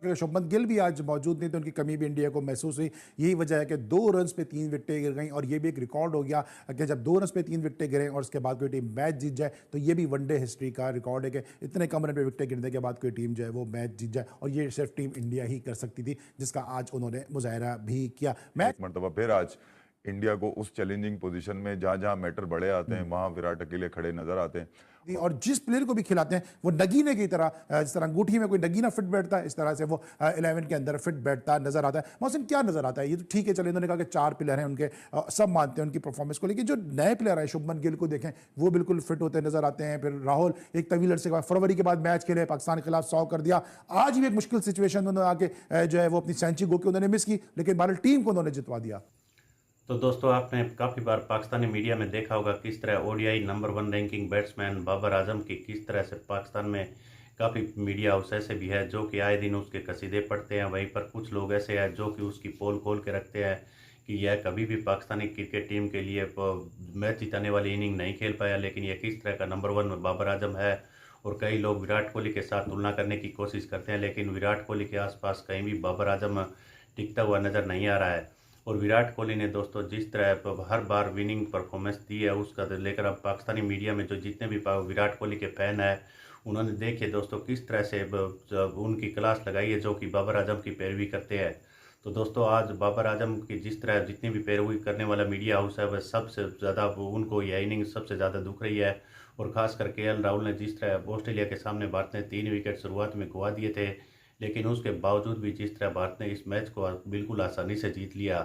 शुभमन गिल भी आज मौजूद नहीं थे, उनकी कमी भी इंडिया को महसूस हुई। यही वजह है कि 2 रन्स पे 3 विकेटें गिर गई और ये भी एक रिकॉर्ड हो गया कि जब 2 रन्स पे 3 विकेटें गिरे और उसके बाद कोई टीम मैच जीत जाए तो ये भी वनडे हिस्ट्री का रिकॉर्ड है कि इतने कम रन पे विकेटें गिरने के बाद कोई टीम जो है वो मैच जीत जाए, और ये सिर्फ टीम इंडिया ही कर सकती थी, जिसका आज उन्होंने मुजाहरा भी किया। एक मरतबा फिर आज इंडिया को उस चैलेंजिंग पोजीशन में जहां जहां मैटर बड़े आते हैं वहां विराट अकेले खड़े नजर आते हैं। और जिस प्लेयर को भी खिलाते हैं वो नगीने की तरह, जिस तरह अंगूठी में कोई नगीना फिट बैठता है, इस तरह से वो 11 के अंदर फिट बैठता नजर आता है। मौसम क्या नजर आता है? ये तो ठीक है, चले इन्होंने कहा कि 4 प्लेयर हैं उनके, सब मानते हैं उनकी परफॉर्मेंस को, लेकिन जो नए प्लेयर हैं, शुभमन गिल को देखें, वो बिल्कुल फिट होते नजर आते हैं। फिर राहुल एक तवील अरसे के बाद फरवरी के बाद मैच खेले, पाकिस्तान के खिलाफ 100 कर दिया। आज भी एक मुश्किल सिचुएशन उन्होंने आके जो है वो अपनी सेंचुरी गो के उन्होंने मिस की, लेकिन भारत टीम को उन्होंने जितवा दिया। तो दोस्तों, आपने काफ़ी बार पाकिस्तानी मीडिया में देखा होगा किस तरह ODI number 1 ranking batsman Babar Azam की किस तरह से पाकिस्तान में काफ़ी मीडिया हाउस ऐसे भी है जो कि आए दिन उसके कसीदे पढ़ते हैं। वहीं पर कुछ लोग ऐसे हैं जो कि उसकी पोल खोल के रखते हैं कि यह कभी भी पाकिस्तानी क्रिकेट टीम के लिए मैच जिताने वाली इनिंग नहीं खेल पाया, लेकिन यह किस तरह का नंबर 1 बाबर आजम है। और कई लोग विराट कोहली के साथ तुलना करने की कोशिश करते हैं, लेकिन विराट कोहली के आसपास कहीं भी बाबर आजम टिकता हुआ नज़र नहीं आ रहा है। और विराट कोहली ने दोस्तों जिस तरह हर बार विनिंग परफॉर्मेंस दी है, उसका लेकर अब पाकिस्तानी मीडिया में जो जितने भी विराट कोहली के फ़ैन हैं, उन्होंने देखिए दोस्तों किस तरह से उनकी क्लास लगाई है जो कि बाबर आजम की पैरवी करते हैं। तो दोस्तों, आज बाबर आजम की जिस तरह जितनी भी पैरवी करने वाला मीडिया हाउस है, वह सबसे ज़्यादा उनको यह इनिंग सबसे ज़्यादा दुख रही है। और ख़ासकर केएल राहुल ने जिस तरह ऑस्ट्रेलिया के सामने भारत ने 3 विकेट शुरुआत में गंवा दिए थे, लेकिन उसके बावजूद भी जिस तरह भारत ने इस मैच को बिल्कुल आसानी से जीत लिया।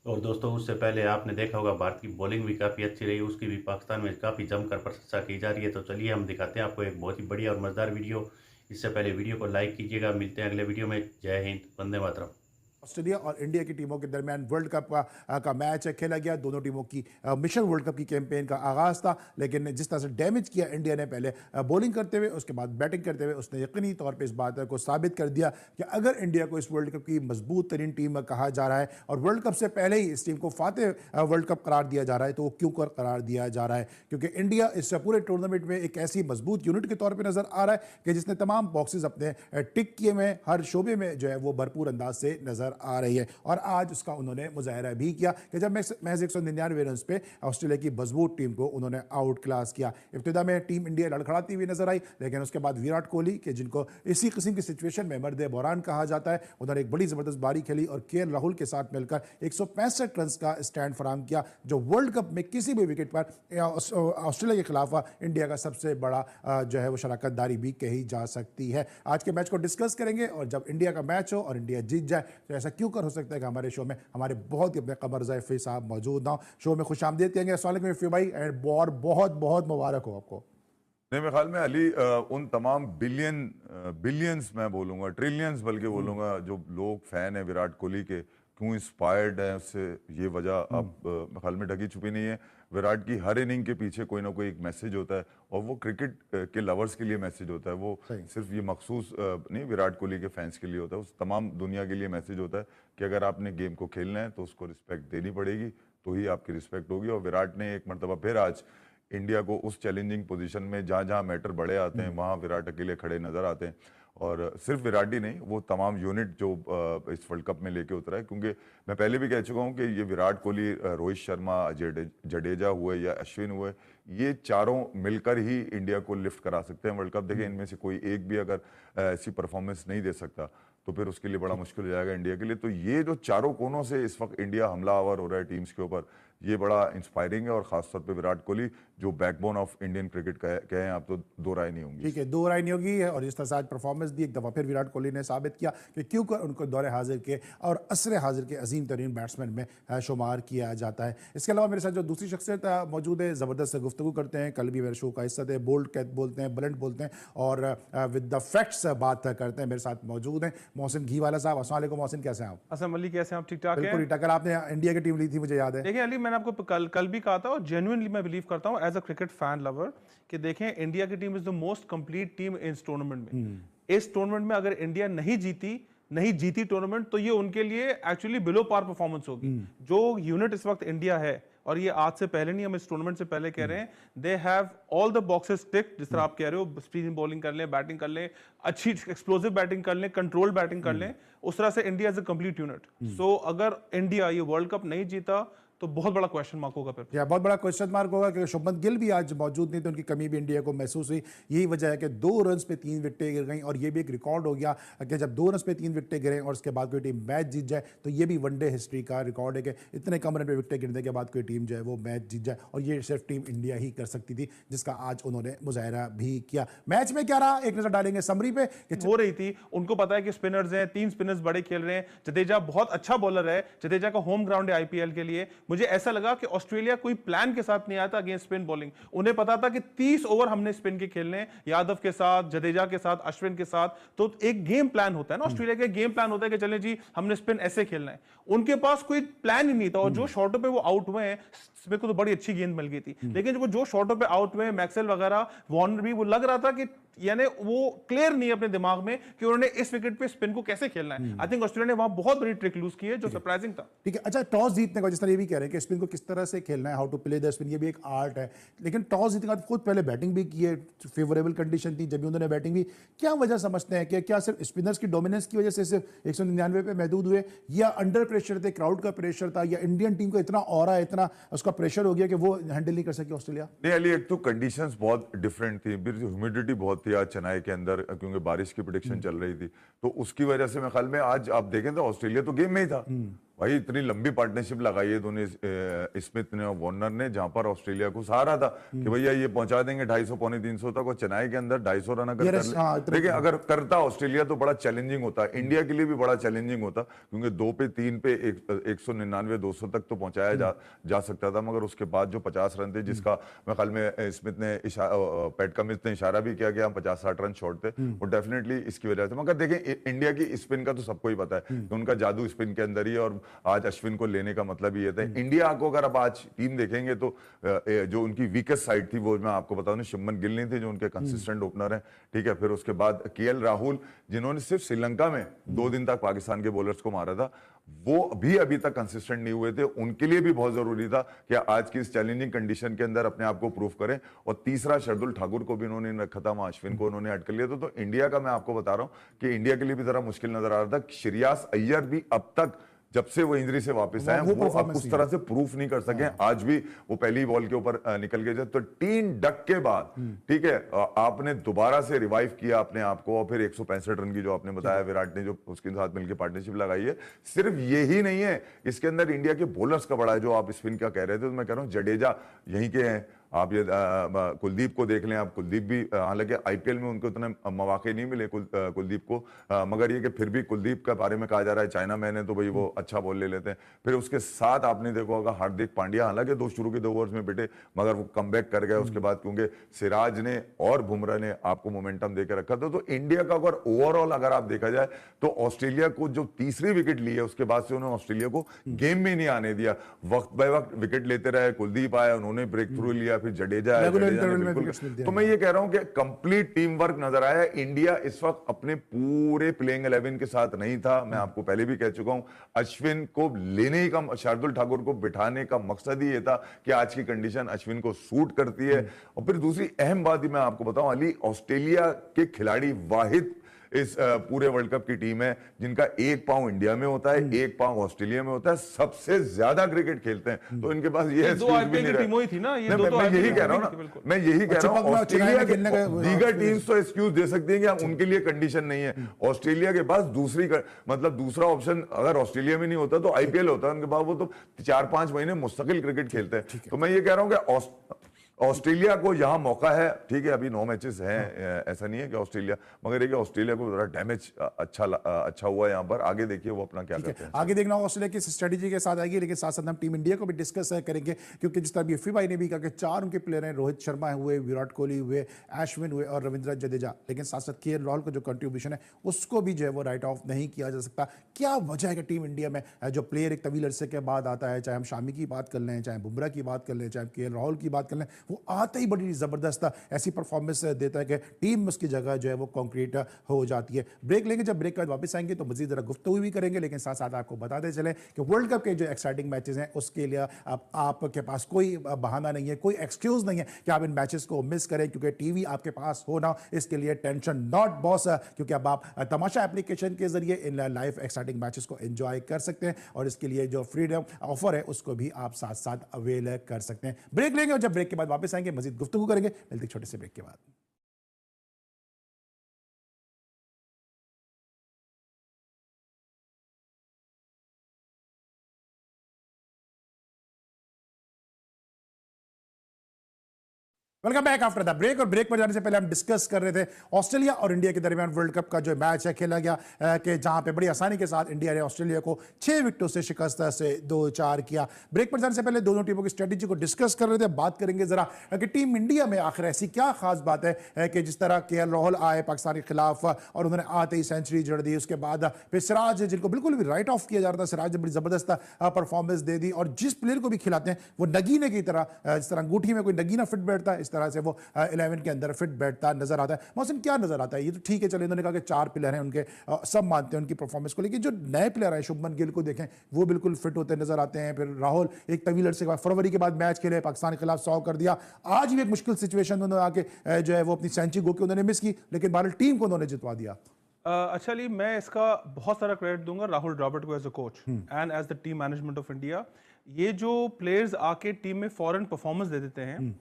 और दोस्तों, उससे पहले आपने देखा होगा भारत की बॉलिंग भी काफ़ी अच्छी रही, उसकी भी पाकिस्तान में काफ़ी जमकर प्रशंसा की जा रही है। तो चलिए हम दिखाते हैं आपको एक बहुत ही बढ़िया और मज़ेदार वीडियो। इससे पहले वीडियो को लाइक कीजिएगा। मिलते हैं अगले वीडियो में। जय हिंद, वंदे मातरम। ऑस्ट्रेलिया और इंडिया की टीमों के दरमियान वर्ल्ड कप का मैच खेला गया। दोनों टीमों की मिशन वर्ल्ड कप की कैंपेन का आगाज़ था, लेकिन जिस तरह से डैमेज किया इंडिया ने पहले बॉलिंग करते हुए, उसके बाद बैटिंग करते हुए, उसने यकीनी तौर पे इस बात को साबित कर दिया कि अगर इंडिया को इस वर्ल्ड कप की मजबूत तरीन टीम कहा जा रहा है और वर्ल्ड कप से पहले ही इस टीम को फातेह वर्ल्ड कप करार दिया जा रहा है, तो वो क्यों कर करार दिया जा रहा है? क्योंकि इंडिया इस पूरे टूर्नामेंट में एक ऐसी मजबूत यूनिट के तौर पर नजर आ रहा है कि जिसने तमाम बॉक्सेस अपने टिक किए में, हर शोबे में जो है वो भरपूर अंदाज से नजर आ रही है। और आज उसका उन्होंने मुजाहरा भी किया कि जब महज 199 रन पे ऑस्ट्रेलिया की मजबूत टीम को उन्होंने आउट क्लास किया। इब्तिदा में टीम इंडिया लड़खड़ाती हुई नजर आई, लेकिन उसके बाद विराट कोहली के जिनको इसी किस्म की सिचुएशन में मर्द बहरान कहा जाता है, उन्होंने एक बड़ी ज़बरदस्त बारी खेली और केएल राहुल के साथ मिलकर 165 रन का स्टैंड फराहम किया, जो वर्ल्ड कप में किसी भी विकेट पर ऑस्ट्रेलिया के खिलाफ इंडिया का सबसे बड़ा जो है वो शराकतदारी भी कही जा सकती है। आज के मैच को डिस्कस करेंगे और जब इंडिया का मैच हो और इंडिया जीत जाए तो ऐसा क्यों कर हो सकता है कि हमारे शो में हमारे बहुत ही अपने कमर ज़ैफ़ी साहब मौजूद ना। शो में खुश आमदीद कहेंगे। अस्सलाम वालेकुम इफ़ी भाई, एंड बहुत बहुत मुबारक हो आपको। नहीं, मेरे ख्याल में अली उन तमाम बिलियंस मैं बोलूँगा, ट्रिलियंस बल्कि बोलूँगा, जो लोग फ़ैन हैं विराट कोहली के, क्यों इंस्पायर्ड हैं उससे, ये वजह अब मेरे ख्याल में ढकी छुपी नहीं है। विराट की हर इनिंग के पीछे कोई ना कोई एक मैसेज होता है, और वो क्रिकेट के लवर्स के लिए मैसेज होता है। वो सिर्फ ये मखसूस नहीं विराट कोहली के फैंस के लिए होता है, उस तमाम दुनिया के लिए मैसेज होता है कि अगर आपने गेम को खेलना है तो उसको रिस्पेक्ट देनी पड़ेगी, तो ही आपकी रिस्पेक्ट होगी। और विराट ने एक मरतबा फिर आज इंडिया को उस चैलेंजिंग पोजीशन में जहाँ जहाँ मैटर बड़े आते हैं वहाँ विराट अकेले खड़े नज़र आते हैं। और सिर्फ विराट ही नहीं, वो तमाम यूनिट जो इस वर्ल्ड कप में लेके उतरा है, क्योंकि मैं पहले भी कह चुका हूँ कि ये विराट कोहली, रोहित शर्मा, अजय जडेजा हुए या अश्विन हुए, ये चारों मिलकर ही इंडिया को लिफ्ट करा सकते हैं वर्ल्ड कप। देखिए, इनमें से कोई एक भी अगर ऐसी परफॉर्मेंस नहीं दे सकता तो फिर उसके लिए बड़ा मुश्किल हो जाएगा इंडिया के लिए। तो ये जो चारों कोनों से इस वक्त इंडिया हमलावर हो रहा है टीम्स के ऊपर, ये बड़ा इंस्पायरिंग है। और खासतौर पे विराट कोहली जो बैकबोन ऑफ इंडियन क्रिकेट कहें आप, तो दो राय नहीं होंगी। ठीक है, दो राय नहीं होगी। और जिस तरह से आज परफॉर्मेंस दी, एक दफ़ा फिर विराट कोहली ने साबित किया कि क्यों कर उनको दौरे हाजिर के और असरे हाजिर के अजीम तरीन बैट्समैन में शुमार किया जाता है। इसके अलावा मेरे साथ जो दूसरी शख्सियत मौजूद है, ज़बरदस्त गुफ्तगू करते हैं, कल भी मेरे शो का हिस्सा थे, बोल्ड बोलते हैं, बुलंद बोलते हैं और विद द फैक्ट्स बात करते हैं। मेरे साथ मौजूद हैं मोहसिन घीवाला साहब। अस्सलाम वालेकुम मोहसिन, कैसे हैं आप? असलम अली, कैसे हैं आप? ठीक ठाक है? बिल्कुल ठीक ठाक। कल आपने इंडिया की टीम ली थी, मुझे याद है। देखिए अली, मैंने आपको कल भी कहा था और जेन्युइनली मैं बिलीव करता हूँ as a cricket fan lover कि देखें, इंडिया की team is the most complete team इस टूर्नामेंट में। इस टूर्नामेंट में अगर इंडिया नहीं जीती टूर्नामेंट, तो ये उनके लिए एक्चुअली बिलो पार परफॉर्मेंस होगी। जो यूनिट इस वक्त इंडिया है और ये आज से पहले नहीं, हम इस टूर्नामेंट से पहले कह रहे हैं, they have all the boxes tick, जिस तरह आप कह रहे हो, स्पिन बॉलिंग कर लें, बैटिंग कर लें, अच्छी एक्सप्लोसिव बैटिंग कर लें, कंट्रोल्ड बैटिंग कर लें, उस तरह से India is a complete unit. So अगर इंडिया ये वर्ल्ड कप नहीं जीता तो बहुत बड़ा क्वेश्चन मार्क होगा फिर। या बहुत बड़ा क्वेश्चन मार्क होगा, क्योंकि शुभमन गिल भी आज मौजूद नहीं थे, उनकी कमी भी इंडिया को महसूस हुई। यही वजह है कि 2 रन्स पे 3 विकेटें गिर गई, और ये भी एक रिकॉर्ड हो गया कि जब 2 रन्स पे 3 विकेटें गिरे और उसके बाद कोई टीम मैच जीत जाए, तो ये भी वनडे हिस्ट्री का रिकॉर्ड है कि इतने कम रन पे विकेटें गिरने के बाद कोई टीम जो है वो मैच जीत जाए, और ये सिर्फ टीम इंडिया ही कर सकती थी, जिसका आज उन्होंने मुजाहरा भी किया। मैच में क्या रहा, एक नजर डालेंगे समरी पे कि हो रही थी, उनको पता है कि स्पिनर्स हैं, 3 स्पिनर्स बड़े खेल रहे हैं, जडेजा बहुत अच्छा बॉलर है, जडेजा का होम ग्राउंड है आईपीएल के लिए। मुझे ऐसा लगा कि ऑस्ट्रेलिया कोई प्लान के साथ नहीं आता अगेंस्ट स्पिन बॉलिंग, उन्हें पता था कि 30 ओवर हमने स्पिन के खेलने हैं, यादव के साथ, जडेजा के साथ, अश्विन के साथ, तो एक गेम प्लान होता है ना, ऑस्ट्रेलिया का गेम प्लान होता है कि चलें जी हमने स्पिन ऐसे खेलना है। उनके पास कोई प्लान ही नहीं था, और जो शॉटों पे वो आउट हुए हैं, स्मिथ को तो बड़ी अच्छी गेंद मिल गई थी, लेकिन जब जो शॉटों पे आउट हुए, मैक्सवेल वगैरह, वार्नर भी, वो लग रहा था कि यानी वो क्लियर नहीं है अपने दिमाग में कि उन्होंने इस विकेट पे स्पिन को कैसे खेलना है। आई थिंक ऑस्ट्रेलिया ने वहां बहुत बड़ी ट्रिक लूज की है, जो सरप्राइजिंग था। ठीक है। अच्छा, टॉस जीतने का, जिस तरह ये भी कह रहे हैं कि स्पिन को किस तरह से खेलना है, how to play the spin, ये भी एक आर्ट है, लेकिन टॉस जीतने के बाद खुद पहले बैटिंग भी की है, फेवरेबल कंडीशन थी जब भी उन्होंने बैटिंग भी, क्या वजह समझते हैं कि क्या सिर्फ स्पिनर्स की डोमिनेंस की वजह से सिर्फ 199 पे महदूद हुए, या अंडर प्रेशर थे, क्राउड का प्रेशर था, या इंडियन टीम को इतना ऑरा, इतना उसका प्रेशर हो गया कि वो हैंडल नहीं कर सकी ऑस्ट्रेलिया? नहीं अली, एक तो कंडीशंस बहुत डिफरेंट थी, फिर ह्यूमिडिटी बहुत थी आज चेन्नई के अंदर, क्योंकि बारिश की प्रेडिक्शन चल रही थी, तो उसकी वजह से मेरे ख्याल में आज आप देखें तो ऑस्ट्रेलिया तो गेम में ही था भाई। इतनी लंबी पार्टनरशिप लगाई है दोनों, स्मिथ ने और वार्नर ने, जहां पर ऑस्ट्रेलिया को सहारा था कि भैया ये पहुंचा देंगे 250 पौने 300 तक, और चेन्नई के अंदर 250 रन अगर देखिए अगर करता ऑस्ट्रेलिया तो बड़ा चैलेंजिंग होता, इंडिया के लिए भी बड़ा चैलेंजिंग होता, क्योंकि 2 पे 3 पे 199 200 तक तो पहुंचाया जा सकता था, मगर उसके बाद जो 50 रन थे, जिसका मेरे ख्याल में स्मिथ ने पैट कमिंस ने इशारा भी किया कि हम 50-60 रन छोड़ते, वो डेफिनेटली इसकी वजह से। मगर देखें इंडिया की स्पिन का तो सबको ही पता है कि उनका जादू स्पिन के अंदर ही है, और आज अश्विन को लेने का मतलब ये था। इंडिया को अगर आप आज टीम देखेंगे तो जो उनकी वीकेस्ट साइड थी, वो मैं आपको बताऊं ना, शुभमन गिल नहीं थे जो उनके कंसिस्टेंट ओपनर हैं, ठीक है, फिर उसके बाद केएल राहुल, जिन्होंने सिर्फ श्रीलंका में 2 दिन तक पाकिस्तान के बॉलर्स को मारा था, वो भी अभी तक कंसिस्टेंट नहीं हुए थे। उनके लिए भी बहुत जरूरी था कि आज की इस चैलेंजिंग कंडीशन के अंदर अपने आप को प्रूव करें, और तीसरा शार्दुल ठाकुर को भी इन्होंने रखा था, वहां अश्विन को उन्होंने अटक लिया था। तो इंडिया का मैं आपको बता रहा हूं कि इंडिया के लिए भी जरा मुश्किल नजर आ रहा था। श्रेयस अय्यर भी अब तक जब से वो इंजरी से वापस आए, वो अब उस तरह से प्रूफ नहीं कर सके। आज भी वो पहली बॉल के ऊपर निकल गए। तो 3 डक के बाद, ठीक है, आपने दोबारा से रिवाइव किया अपने आप को, और फिर 165 रन की जो आपने बताया विराट ने जो उसके साथ मिलकर पार्टनरशिप लगाई है। सिर्फ यही नहीं है, इसके अंदर इंडिया के बॉलर्स का बड़ा है, जो आप स्पिन का कह रहे थे, तो मैं कह रहा हूं जडेजा यहीं के हैं। आप ये कुलदीप को देख लें, आप कुलदीप भी, हालांकि आईपीएल में उनको उतने मौके नहीं मिले कुलदीप को, मगर ये कि फिर भी कुलदीप के बारे में कहा जा रहा है चाइना मैन है, तो भाई वो अच्छा बॉल ले लेते हैं। फिर उसके साथ आपने देखा होगा हार्दिक पांड्या, हालांकि 2 शुरू के 2 ओवर्स में बेटे, मगर वो कमबैक कर गए उसके बाद, क्योंकि सिराज ने और बुमराह ने आपको मोमेंटम देकर रखा था। तो इंडिया का अगर ओवरऑल अगर आप देखा जाए तो ऑस्ट्रेलिया को जो तीसरी विकेट ली है, उसके बाद से उन्होंने ऑस्ट्रेलिया को गेम में नहीं आने दिया। वक्त बाय वक्त विकेट लेते रहे, कुलदीप आया, उन्होंने ब्रेक थ्रू लिया, फिर जडेजा आया, तो मैं ये कह रहा हूं कि कंप्लीट टीम वर्क नजर आया। इंडिया इस वक्त अपने पूरे प्लेइंग 11 के साथ नहीं था। मैं आपको पहले भी कह चुका हूं, अश्विन को लेने का, शार्दुल ठाकुर को बिठाने का मकसद ही ये था कि आज की कंडीशन अश्विन को सूट करती है। और फिर दूसरी अहम बात ही मैं आपको बताऊं अली, ऑस्ट्रेलिया के खिलाड़ी वाहिद इस पूरे वर्ल्ड कप की टीम है जिनका 1 पांव इंडिया में होता है, 1 पांव ऑस्ट्रेलिया में होता है, सबसे ज्यादा क्रिकेट खेलते हैं। तो इनके पास ये एक्सक्यूज भी नहीं रहा। थी ना, ये मैं यही कह रहा हूं ना, मैं यही कह रहा हूं, ऑस्ट्रेलिया के दीगर टीम्स तो एक्सक्यूज दे सकती हैं कि उनके लिए कंडीशन नहीं है। ऑस्ट्रेलिया के पास मतलब दूसरा ऑप्शन अगर ऑस्ट्रेलिया में नहीं होता तो आईपीएल होता है उनके पास। वो तो 4-5 महीने मुस्तकिल क्रिकेट खेलते हैं। तो मैं ये कह रहा हूं कि ऑस्ट्रेलिया को यहां मौका है, ठीक है, अभी 9 मैचेस हैं, ऐसा नहीं है कि ऑस्ट्रेलिया, मगर एक ऑस्ट्रेलिया को जरा डैमेज अच्छा हुआ यहां पर। आगे देखिए वो अपना क्या करते हैं, आगे देखना ऑस्ट्रेलिया की स्ट्रेटेजी के साथ आएगी, लेकिन साथ साथ हम टीम इंडिया को भी डिस्कस करेंगे, क्योंकि जिस तरह बीएफपी भाई ने भी कहा कि 4 उनके प्लेयर हैं, रोहित शर्मा हुए, विराट कोहली हुए, अश्विन हुए और रविंद्र जडेजा, लेकिन साथ साथ केएल राहुल का जो कंट्रीब्यूशन है उसको भी जो है वो राइट ऑफ नहीं किया जा सकता। क्या वजह है कि टीम इंडिया में जो प्लेयर एक तवील अरसे के बाद आता है, चाहे हम शामी की बात कर लें, चाहे बुमराह की बात कर लें, चाहे केएल राहुल की बात कर लें, वो आते ही बड़ी ज़बरदस्त ऐसी परफॉर्मेंस देता है कि टीम उसकी जगह जो है वो कॉन्क्रीट हो जाती है। ब्रेक लेंगे, जब ब्रेक के बाद वापस आएंगे तो मज़ीद ज़रा गुफ्तगू भी करेंगे, लेकिन साथ साथ आपको बताते चलें कि वर्ल्ड कप के जो एक्साइटिंग मैचेस हैं उसके लिए आपके पास कोई बहाना नहीं है, कोई एक्सक्यूज़ नहीं है कि आप इन मैचेस को मिस करें, क्योंकि टीवी आपके पास हो ना, इसके लिए टेंशन नॉट बॉस, क्योंकि अब आप तमाशा एप्लीकेशन के जरिए इन लाइव एक्साइटिंग मैचेस को एंजॉय कर सकते हैं और इसके लिए जो फ्रीडम ऑफर है उसको भी आप साथ साथ अवेल कर सकते हैं। ब्रेक लेंगे और जब ब्रेक के बाद वापस आएंगे मजीद गुफ्तगू करेंगे। मिलते छोटे से ब्रेक के बाद। Welcome back after the break. और ब्रेक पर जाने से पहले हम डिस्कस कर रहे थे ऑस्ट्रेलिया और इंडिया के दरमियान वर्ल्ड कप का जो मैच है खेला गया कि जहां पे बड़ी आसानी के साथ इंडिया ने ऑस्ट्रेलिया को 6 विकेटों से शिकस्त से 2-4 किया। ब्रेक पर जाने से पहले दोनों टीमों की स्ट्रेटेजी को डिस्कस कर रहे थे। बात करेंगे जरा कि टीम इंडिया में आखिर ऐसी क्या खास बात है कि जिस तरह केएल राहुल आए पाकिस्तान के खिलाफ और उन्होंने आते ही सेंचुरी जड़ दी, उसके बाद फिर सिराज जिनको बिल्कुल भी राइट ऑफ किया जा रहा था, सिराज ने बड़ी जबरदस्त परफॉर्मेंस दे दी और जिस प्लेयर को भी खिलाते हैं वो नगीने की तरह, जिस तरह अंगूठी में कोई नगीना फिट बैठता है इस तरह से वो 11 के अंदर फिट बैठता नजर आता है। मौसम क्या नजर आता है? ये तो ठीक है, चलो इन्होंने कहा कि 4 प्लेयर हैं उनके, सब मानते हैं उनकी परफॉर्मेंस को, लेकिन जो नए प्लेयर हैं शुभमन गिल को देखें वो बिल्कुल फिट होते नजर आते हैं। फिर राहुल एक तवील अरसे के बाद फरवरी के बाद मैच खेले, पाकिस्तान के खिलाफ 100 कर दिया। आज भी एक मुश्किल सिचुएशन में उन्होंने आके जो है वो अपनी सेंचुरी गो के उन्होंने मिस की, लेकिन बहरहाल टीम को उन्होंने जितवा दिया। अच्छा अली, मैं इसका बहुत सारा क्रेडिट दूंगा राहुल ड्रॉबर्ट को as a coach and as the team management of India. ये जो प्लेयर्स आके टीम में फॉरेन परफॉर्मेंस दे देते हैं।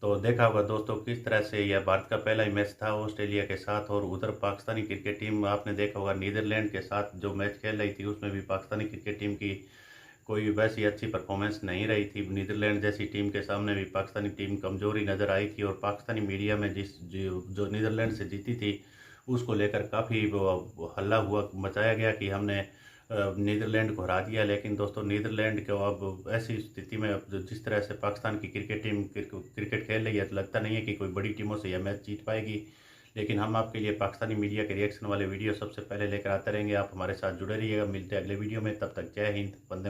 तो देखा होगा दोस्तों किस तरह से यह भारत का पहला ही मैच था ऑस्ट्रेलिया के साथ, और उधर पाकिस्तानी क्रिकेट टीम आपने देखा होगा नीदरलैंड के साथ जो मैच खेल रही थी उसमें भी पाकिस्तानी क्रिकेट टीम की कोई वैसी अच्छी परफॉर्मेंस नहीं रही थी। नीदरलैंड जैसी टीम के सामने भी पाकिस्तानी टीम कमजोरी नज़र आई थी, और पाकिस्तानी मीडिया में जो नीदरलैंड से जीती थी उसको लेकर काफ़ी हल्ला हुआ मचाया गया कि हमने नीदरलैंड को हरा दिया। लेकिन दोस्तों नीदरलैंड को अब ऐसी स्थिति में जिस तरह से पाकिस्तान की क्रिकेट टीम क्रिकेट खेल रही है तो लगता नहीं है कि कोई बड़ी टीमों से यह मैच जीत पाएगी। लेकिन हम आपके लिए पाकिस्तानी मीडिया के रिएक्शन वाले वीडियो सबसे पहले लेकर आते रहेंगे। आप हमारे साथ जुड़े रहिएगा। मिलते हैं अगले वीडियो में, तब तक जय हिंद, वंदे मातरम।